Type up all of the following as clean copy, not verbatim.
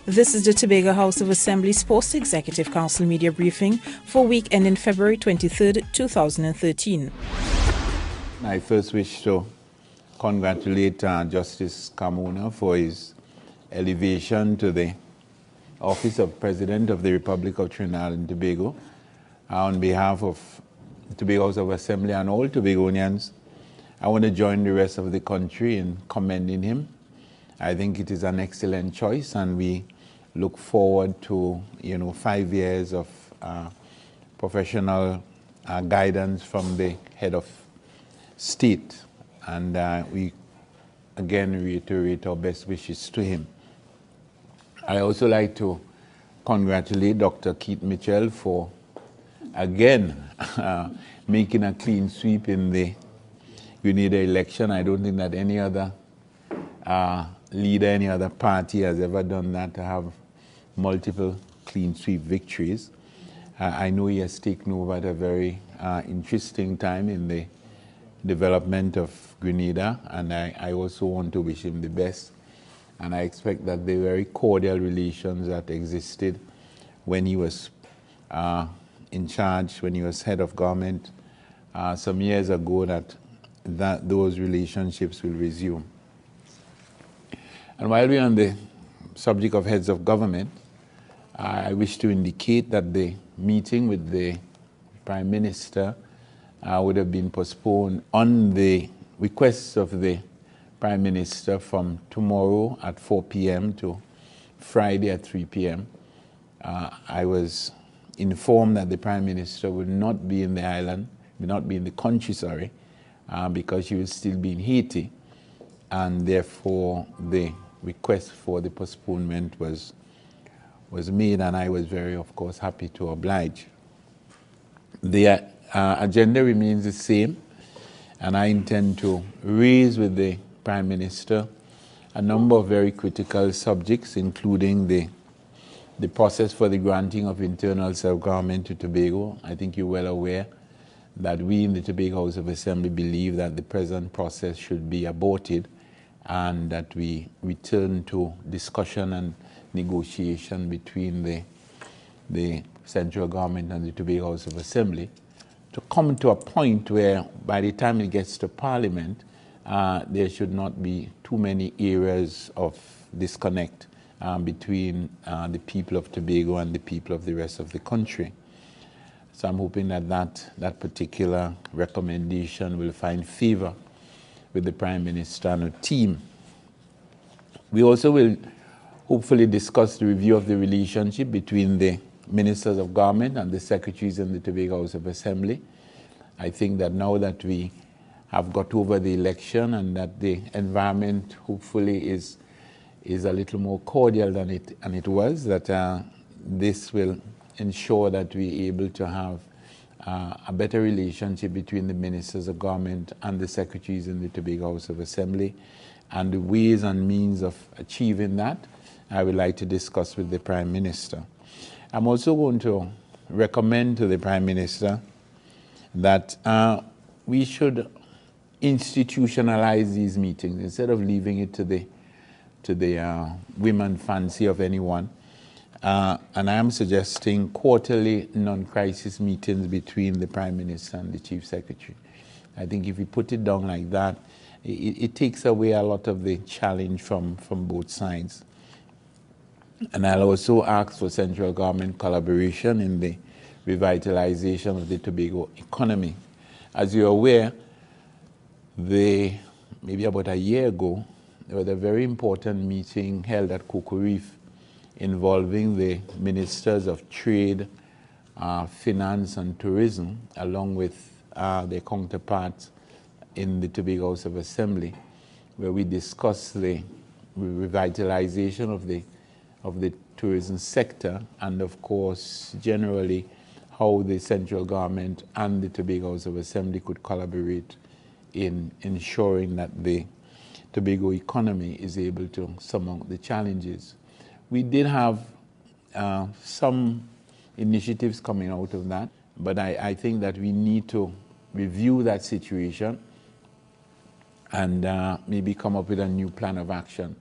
This is the Tobago House of Assembly's Post-Executive Council Media Briefing for week ending February 23, 2013. I first wish to congratulate Justice Carmona for his elevation to the office of President of the Republic of Trinidad and Tobago. On behalf of the Tobago House of Assembly and all Tobagonians, I want to join the rest of the country in commending him. I think it is an excellent choice, and we look forward to 5 years of professional guidance from the head of state, and we again reiterate our best wishes to him. I also like to congratulate Dr. Keith Mitchell for again making a clean sweep in the Grenada election. I don't think that any other leader, any other party has ever done that, to have multiple clean sweep victories. I know he has taken over at a very interesting time in the development of Grenada, and I also want to wish him the best. And I expect that the very cordial relations that existed when he was in charge, when he was head of government some years ago, that those relationships will resume. And while we're on the subject of heads of government, I wish to indicate that the meeting with the Prime Minister would have been postponed on the request of the Prime Minister from tomorrow at 4 p.m. to Friday at 3 p.m. I was informed that the Prime Minister would not be in the island, would not be in the country, because she will still be in Haiti, and therefore the request for the postponement was made, and I was very, of course, happy to oblige. The agenda remains the same, and I intend to raise with the Prime Minister a number of very critical subjects, including the process for the granting of internal self-government to Tobago. I think you're well aware that we in the Tobago House of Assembly believe that the present process should be aborted, and that we return to discussion and negotiation between the central government and the Tobago House of Assembly to come to a point where by the time it gets to Parliament, there should not be too many areas of disconnect between the people of Tobago and the people of the rest of the country. So I'm hoping that particular recommendation will find favor with the Prime Minister and a team. We also will hopefully discuss the review of the relationship between the Ministers of Government and the Secretaries in the Tobago House of Assembly. I think that now that we have got over the election and that the environment hopefully is a little more cordial than it was, that this will ensure that we're able to have a better relationship between the Ministers of Government and the Secretaries in the Tobago House of Assembly, and the ways and means of achieving that I would like to discuss with the Prime Minister. I'm also going to recommend to the Prime Minister that we should institutionalize these meetings instead of leaving it to the whim and fancy of anyone. And I am suggesting quarterly non-crisis meetings between the Prime Minister and the Chief Secretary. I think if we put it down like that, it takes away a lot of the challenge from both sides. And I'll also ask for central government collaboration in the revitalization of the Tobago economy. As you're aware, maybe about a year ago, there was a very important meeting held at Cocoa Reef involving the Ministers of Trade, Finance and Tourism, along with their counterparts in the Tobago House of Assembly, where we discussed the revitalization of the tourism sector, and of course generally how the central government and the Tobago House of Assembly could collaborate in ensuring that the Tobago economy is able to surmount the challenges. We did have some initiatives coming out of that, but I think that we need to review that situation and maybe come up with a new plan of action.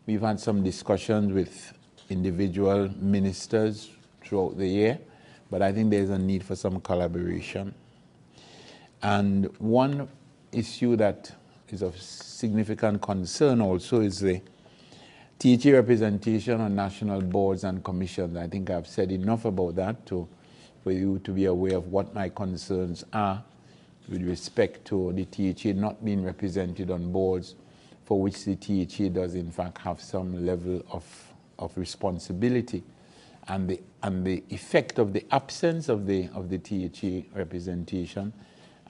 We've had some discussions with individual ministers throughout the year, but I think there's a need for some collaboration. And one issue that is of significant concern also is the THE representation on national boards and commissions. I think I've said enough about that for you to be aware of what my concerns are with respect to the THE not being represented on boards for which the THE does in fact have some level of responsibility, and the effect of the absence of the THE representation,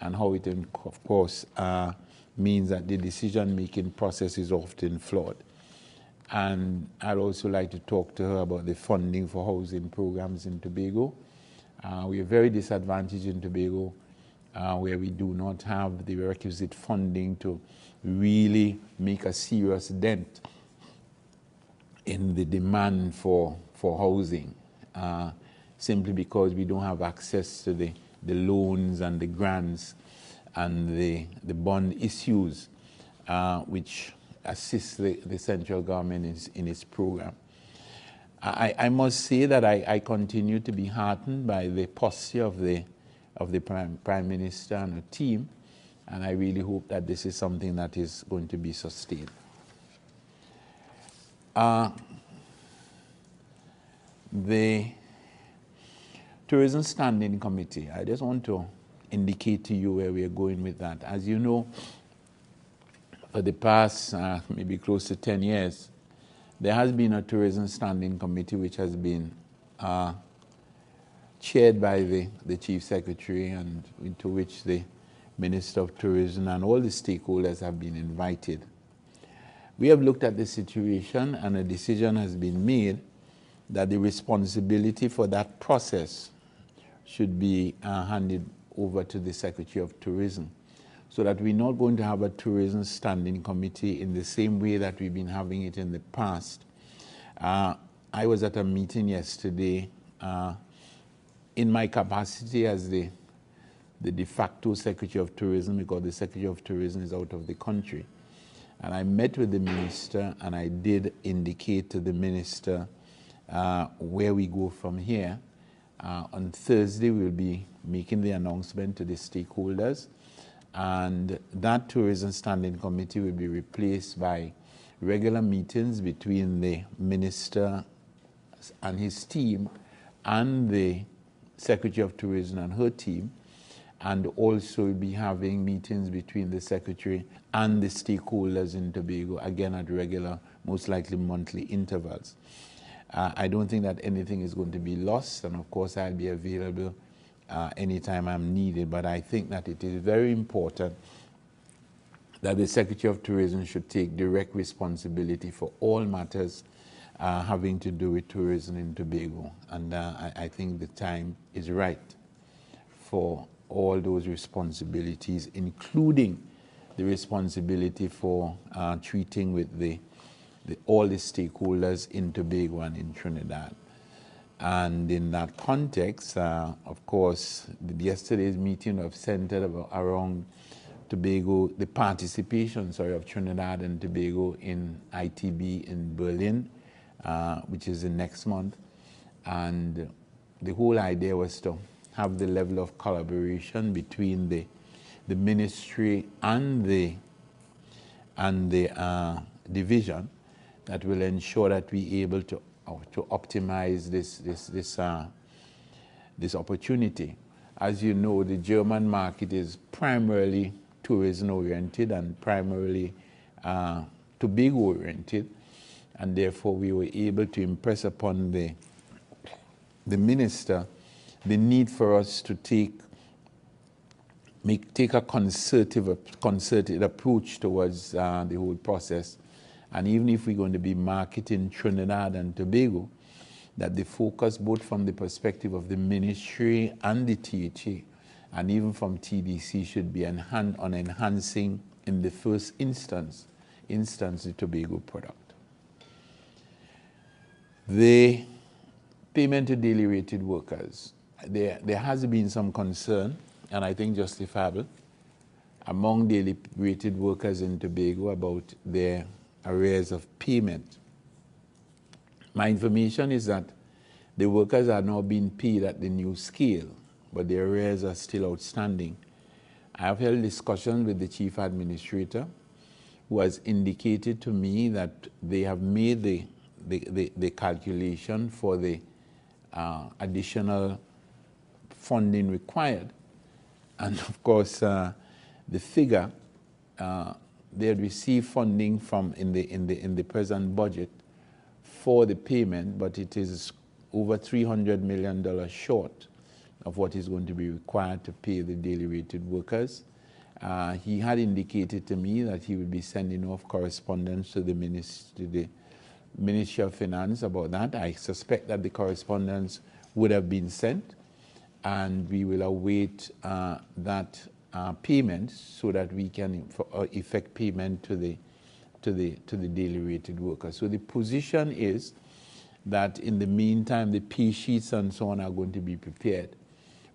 and how it of course means that the decision-making process is often flawed. And I'd also like to talk to her about the funding for housing programs in Tobago. We are very disadvantaged in Tobago, where we do not have the requisite funding to really make a serious dent in the demand for housing, simply because we don't have access to the loans and the grants and the bond issues which assist the central government in its program. I must say that I continue to be heartened by the posture of the Prime Minister and her team, and I really hope that this is something that is going to be sustained. The Tourism Standing Committee, I just want to indicate to you where we are going with that. As you know, for the past maybe close to 10 years, there has been a Tourism Standing Committee which has been chaired by the Chief Secretary, and into which the Minister of Tourism and all the stakeholders have been invited. We have looked at the situation, and a decision has been made that the responsibility for that process should be handed over to the Secretary of Tourism, so that we're not going to have a Tourism Standing Committee in the same way that we've been having it in the past. I was at a meeting yesterday in my capacity as the de facto Secretary of Tourism, because the Secretary of Tourism is out of the country. And I met with the Minister, and I did indicate to the Minister where we go from here. On Thursday, we'll be making the announcement to the stakeholders, and that Tourism Standing Committee will be replaced by regular meetings between the Minister and his team and the Secretary of Tourism and her team, and also we'll be having meetings between the Secretary and the stakeholders in Tobago, again at regular, most likely monthly intervals. I don't think that anything is going to be lost, and of course I'll be available anytime I'm needed, but I think that it is very important that the Secretary of Tourism should take direct responsibility for all matters having to do with tourism in Tobago, and I think the time is right for all those responsibilities, including the responsibility for treating with all the stakeholders in Tobago and in Trinidad. And in that context, of course, yesterday's meeting was centered around Tobago, the participation, of Trinidad and Tobago in ITB in Berlin, which is in next month. And the whole idea was to have the level of collaboration between the ministry and the division that will ensure that we're able to optimize this opportunity. As you know, the German market is primarily tourism-oriented and primarily Tobago-oriented, and therefore we were able to impress upon the minister the need for us to take a concerted approach towards the whole process. And even if we're going to be marketing Trinidad and Tobago, that the focus, both from the perspective of the ministry and the THE, and even from TDC, should be on enhancing, in the first instance, the Tobago product. The payment to daily rated workers. There has been some concern, and I think justifiable, among daily rated workers in Tobago about their arrears of payment. My information is that the workers are now being paid at the new scale, but their arrears are still outstanding. I have held discussions with the chief administrator, who has indicated to me that they have made the calculation for the additional funding required. And of course, the figure, they had received funding from in the present budget for the payment, but it is over $300 million short of what is going to be required to pay the daily rated workers. He had indicated to me that he would be sending off correspondence to the Ministry of Finance about that. I suspect that the correspondence would have been sent, and we will await that payment so that we can effect payment to the daily rated workers. So the position is that in the meantime, the pay sheets and so on are going to be prepared,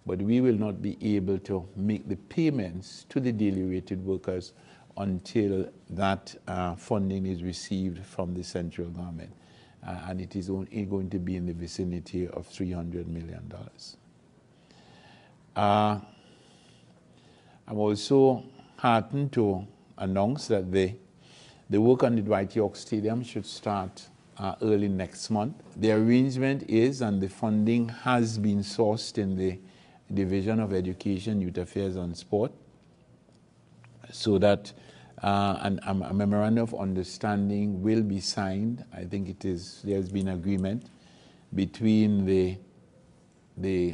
but we will not be able to make the payments to the daily rated workers until that funding is received from the central government. And it is only going to be in the vicinity of $300 million. I'm also heartened to announce that the work on the Dwight York Stadium should start early next month. The arrangement is, and the funding has been sourced in the Division of Education, Youth Affairs and Sport, so that a memorandum of understanding will be signed. I think there's been agreement between the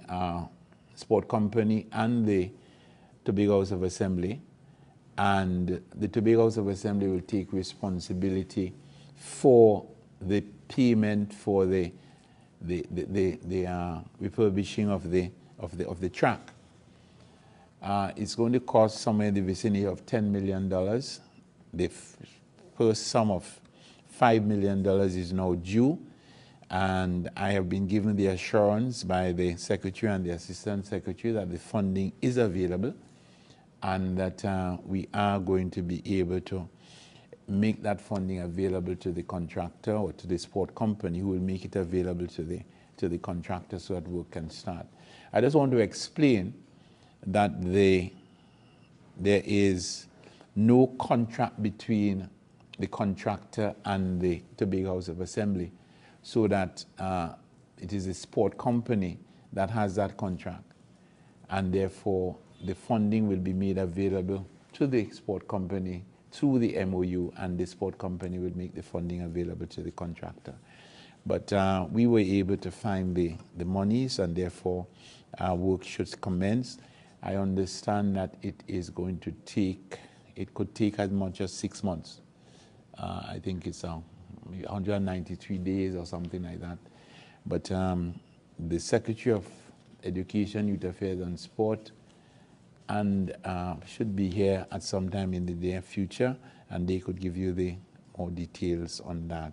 sport company and the Tobago House of Assembly, and the Tobago House of Assembly will take responsibility for the payment for the refurbishing of the track. It's going to cost somewhere in the vicinity of $10 million. The first sum of $5 million is now due, and I have been given the assurance by the Secretary and the Assistant Secretary that the funding is available, and that we are going to be able to make that funding available to the contractor or to the sport company, who will make it available to the contractor so that work can start. I just want to explain that there is no contract between the contractor and the Tobago House of Assembly, so that it is the sport company that has that contract, and therefore the funding will be made available to the sport company through the MOU, and the sport company will make the funding available to the contractor. But we were able to find the monies, and therefore work should commence. I understand that it could take as much as 6 months. I think it's 193 days or something like that. But the Secretary of Education, Youth Affairs and Sport and should be here at some time in the near future, and they could give you the more details on that.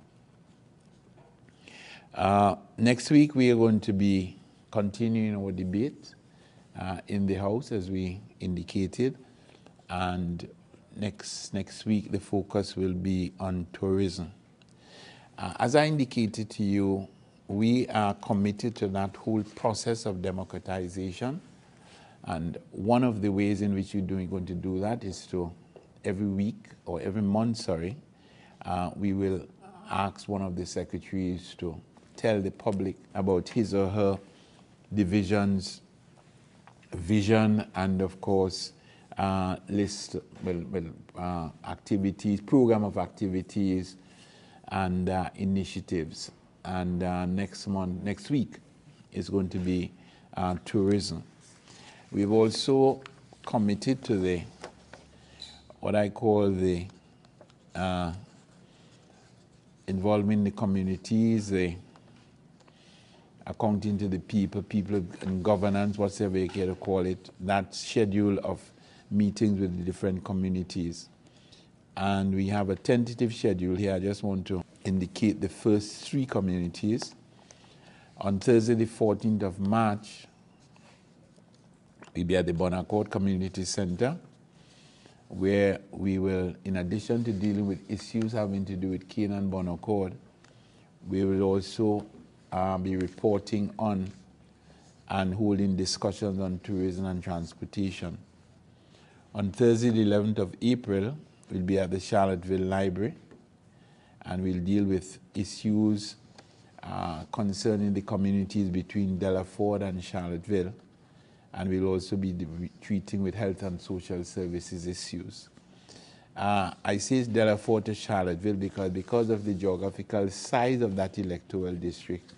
Next week we are going to be continuing our debate in the House, as we indicated, and next week the focus will be on tourism. As I indicated to you, we are committed to that whole process of democratization, and one of the ways in which we're going to do that is to every week, or every month, we will ask one of the secretaries to tell the public about his or her division's vision, and of course list activities, program of activities and initiatives. And next week is going to be tourism. We've also committed to what I call the involvement in the communities, the accounting to the people in governance, whatever you care to call it, that schedule of meetings with the different communities. And we have a tentative schedule here. I just want to indicate the first 3 communities. On Thursday, the 14th of March, we'll be at the Bon Accord Community Center, where we will, in addition to dealing with issues having to do with Cane and Bon Accord, We will also be reporting on and holding discussions on tourism and transportation. On Thursday, the 11th of April, we'll be at the Charlottesville Library, and we'll deal with issues concerning the communities between Delaford and Charlottesville, and we'll also be treating with health and social services issues. I say Delaford to Charlottesville because of the geographical size of that electoral district,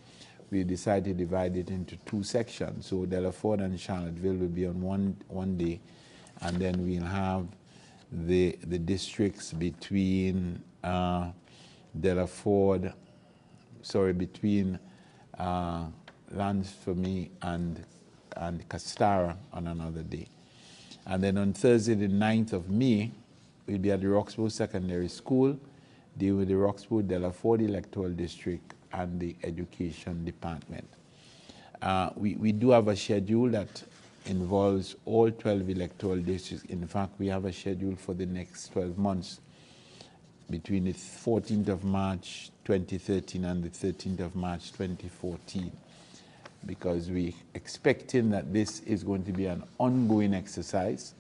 we decided to divide it into two sections. So Delaford and Charlottesville will be on one day, and then we'll have the districts between between Lansford and Castara on another day. And then on Thursday, the 9th of May, we'll be at the Roxborough Secondary School, dealing with the Roxborough Delaford Electoral District and the Education Department. We do have a schedule that involves all 12 electoral districts. In fact, we have a schedule for the next 12 months between the 14th of March 2013 and the 13th of March 2014, because we're expecting that this is going to be an ongoing exercise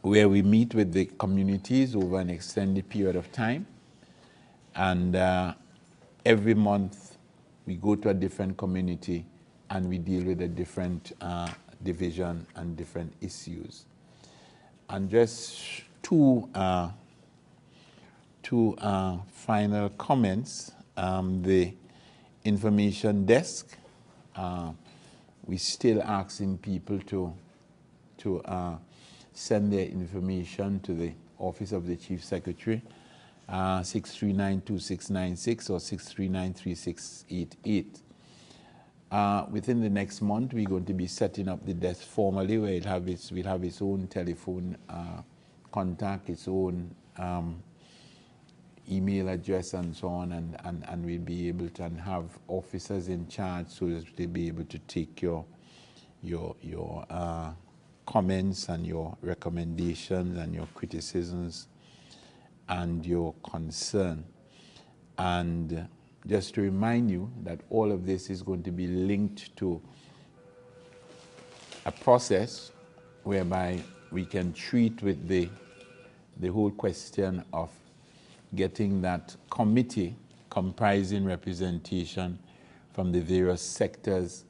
where we meet with the communities over an extended period of time, and every month we go to a different community and we deal with a different division and different issues. And just two final comments. The information desk, we're still asking people to send their information to the Office of the Chief Secretary, 639-2696 or 639-3688. Within the next month, we're going to be setting up the desk formally, where we'll have its own telephone contact, its own email address and so on, and we'll be able to have officers in charge so that they'll be able to take your comments and your recommendations and your criticisms and your concern. And just to remind you that all of this is going to be linked to a process whereby we can treat with the whole question of getting that committee comprising representation from the various sectors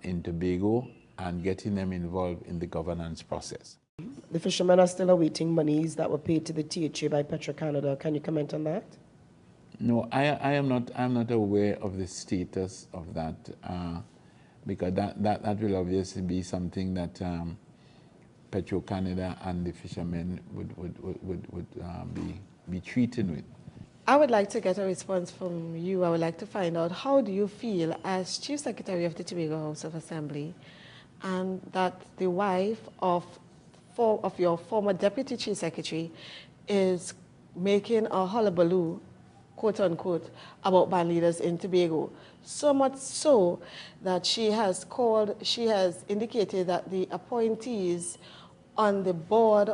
in Tobago and getting them involved in the governance process. The fishermen are still awaiting monies that were paid to the THA by Petro-Canada. Can you comment on that? No, I'm not aware of the status of that, because that will obviously be something that Petro-Canada and the fishermen would be treated with. I would like to get a response from you. I would like to find out, how do you feel as Chief Secretary of the Tobago House of Assembly, and that the wife of your former Deputy Chief Secretary is making a hullabaloo, quote unquote, about band leaders in Tobago? So much so that she has indicated that the appointees on the board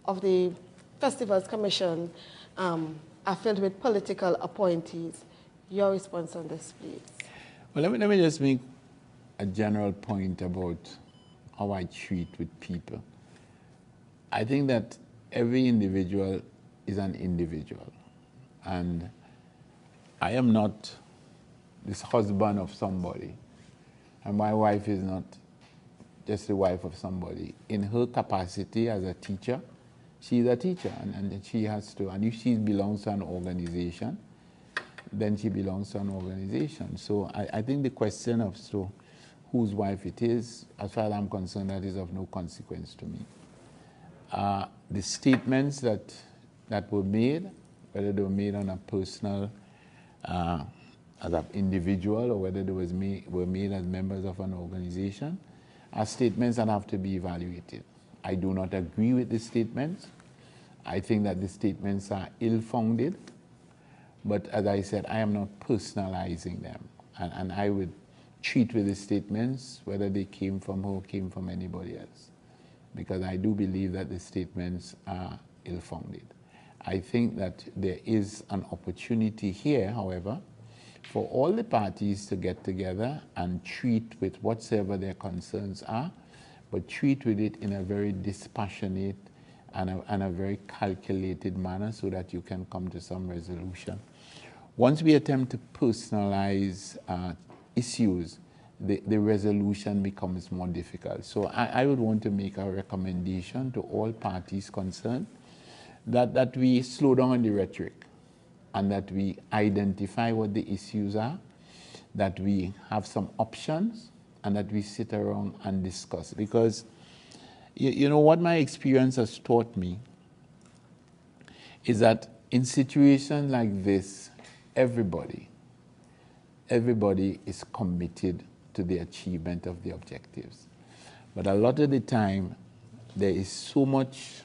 of the Festivals Commission are filled with political appointees. Your response on this, please. Well, let me just make a general point about how I treat with people. I think that every individual is an individual, and I am not this husband of somebody, and my wife is not just the wife of somebody. In her capacity as a teacher, she's a teacher, and she has to, and if she belongs to an organization, then she belongs to an organization. So I think the question of whose wife it is, as far as I'm concerned, that is of no consequence to me. The statements that were made, whether they were made on a personal, as an individual, or whether they were made as members of an organization, are statements that have to be evaluated. I do not agree with the statements. I think that the statements are ill-founded, but as I said, I am not personalizing them, and I would treat with the statements whether they came from her or came from anybody else, because I do believe that the statements are ill-founded. I think that there is an opportunity here, however, for all the parties to get together and treat with whatsoever their concerns are, but treat with it in a very dispassionate and a very calculated manner so that you can come to some resolution. Once we attempt to personalize issues, the resolution becomes more difficult. So I would want to make a recommendation to all parties concerned that we slow down on the rhetoric and that we identify what the issues are, that we have some options, and that we sit around and discuss. Because you know what my experience has taught me is that in situations like this, everybody is committed to the achievement of the objectives. But a lot of the time, there is so much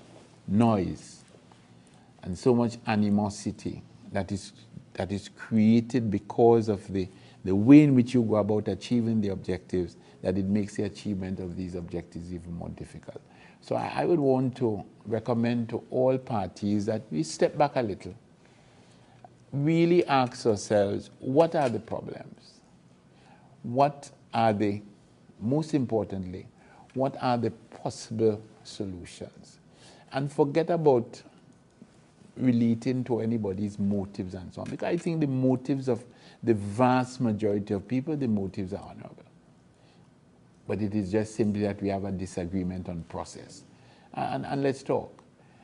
noise and so much animosity that is created because of the way in which you go about achieving the objectives, that it makes the achievement of these objectives even more difficult. So I would want to recommend to all parties that we step back a little, really ask ourselves, what are the problems? What are the, most importantly, what are the possible solutions? And forget about relating to anybody's motives and so on. Because I think the motives of the vast majority of people, the motives are honorable. But it is just simply that we have a disagreement on process. And let's talk.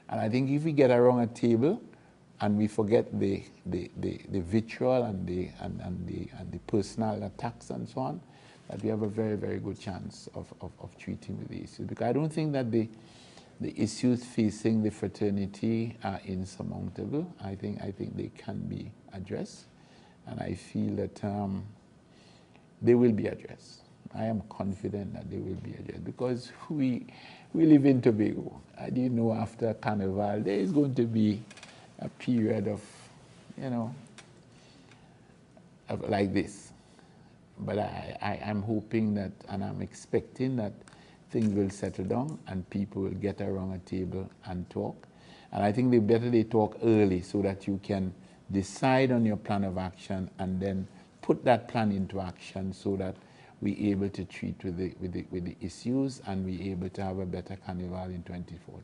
And I think if we get around a table and we forget the vitriol and the personal attacks and so on, that we have a very, very good chance of treating with the issues. Because I don't think that the issues facing the fraternity are insurmountable. I think they can be addressed, and I feel that they will be addressed. I am confident that they will be addressed because we live in Tobago. I didn't know after Carnival there is going to be a period of, like this. But I'm hoping that, and I'm expecting that things will settle down and people will get around a table and talk. And I think the better they talk early so that you can decide on your plan of action and then put that plan into action so that we're able to treat with the issues and we're able to have a better carnival in 2014.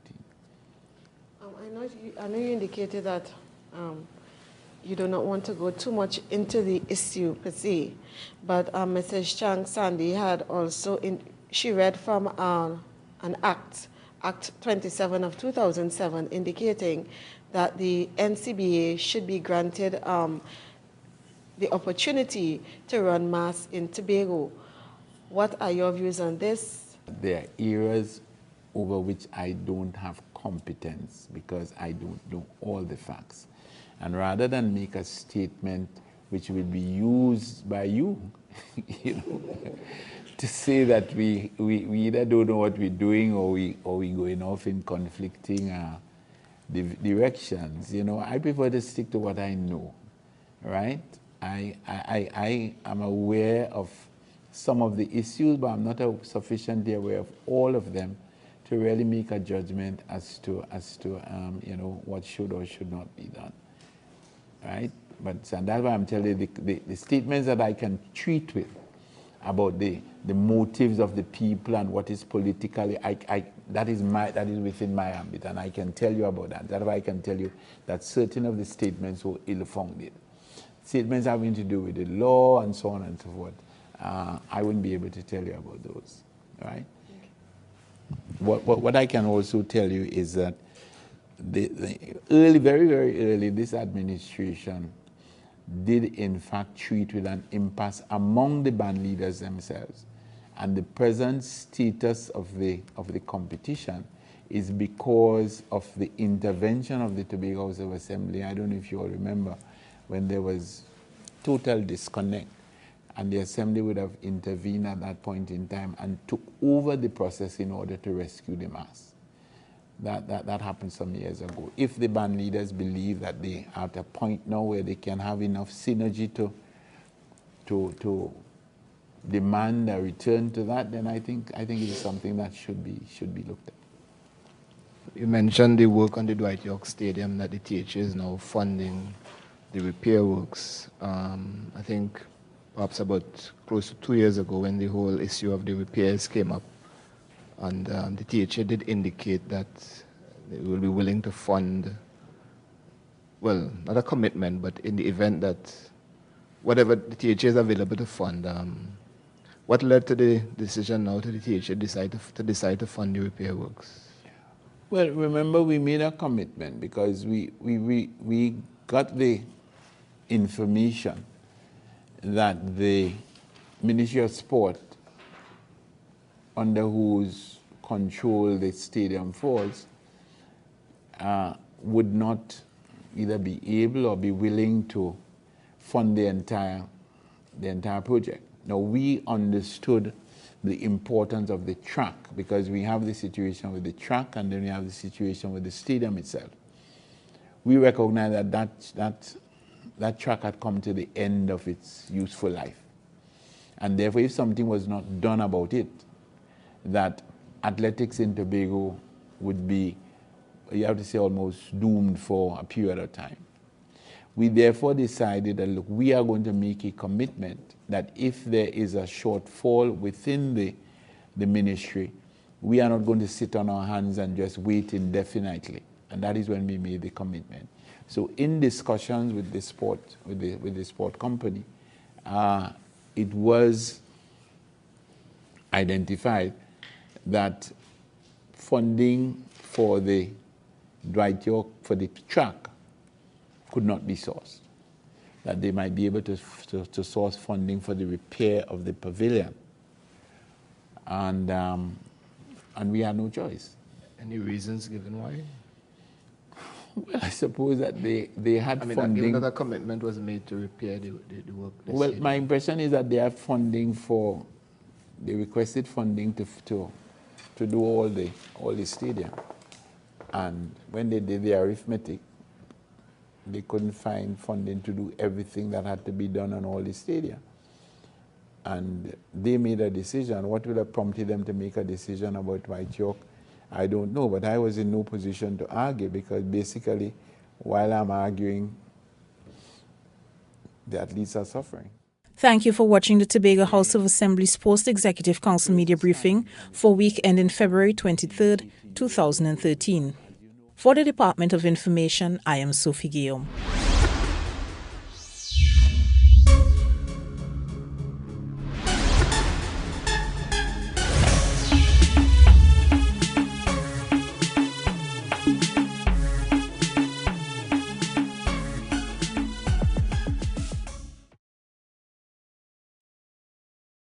I know you indicated that you do not want to go too much into the issue per se, but Mrs. Chang Sandy had also, she read from an Act 27 of 2007, indicating that the NCBA should be granted the opportunity to run mass in Tobago. What are your views on this? There are areas over which I don't have competence because I don't know all the facts. And rather than make a statement which will be used by you, to say that we either don't know what we're doing or we going off in conflicting directions, I prefer to stick to what I know, right? I am aware of some of the issues, but I'm not sufficiently aware of all of them to really make a judgment as to what should or should not be done, right? But so that's why I'm telling you the statements that I can treat with about the motives of the people and what is politically, that is within my ambit, and I can tell you about that. That's why I can tell you that certain of the statements were ill-founded. Statements having to do with the law and so on and so forth. I wouldn't be able to tell you about those, right? What I can also tell you is that very, very early, this administration did in fact treat with an impasse among the band leaders themselves. And the present status of the competition is because of the intervention of the Tobago House of Assembly. I don't know if you all remember when there was total disconnect, and the Assembly would have intervened at that point in time and took over the process in order to rescue the mass. That happened some years ago. If the band leaders believe that they are at a point now where they can have enough synergy to demand a return to that, then I think it is something that should be looked at. You mentioned the work on the Dwight York Stadium that the THA is now funding the repair works. I think perhaps about close to 2 years ago when the whole issue of the repairs came up, and the THA did indicate that they will be willing to fund, well, not a commitment, but in the event that whatever the THA is available to fund, what led to the decision now to the THA decide to fund the repair works? Well, remember we made a commitment because we got the information that the Ministry of Sport, under whose control the stadium falls, would not either be able or be willing to fund the entire project. Now, we understood the importance of the track because we have the situation with the track and then we have the situation with the stadium itself. We recognize that track had come to the end of its useful life. And therefore, if something was not done about it, that athletics in Tobago would be, you have to say, almost doomed for a period of time. We therefore decided that, look, we are going to make a commitment that if there is a shortfall within the ministry, we are not going to sit on our hands and just wait indefinitely. And that is when we made the commitment. So in discussions with the sport company, it was identified that funding for the Dwight York, for the track, could not be sourced. That they might be able to source funding for the repair of the pavilion. And we had no choice. Any reasons given why? Well, I suppose that they had funding. Given that a commitment was made to repair the work. Well, my impression is that they have funding they requested funding to do all the stadium. And when they did the arithmetic, they couldn't find funding to do everything that had to be done on all the stadia. And they made a decision. What would have prompted them to make a decision about Dwight York, I don't know. But I was in no position to argue because basically, while I'm arguing, the athletes are suffering. Thank you for watching the Tobago House of Assembly Sports Executive Council Media Briefing for week ending February 23rd, 2013. For the Department of Information, I am Sophie Guillaume.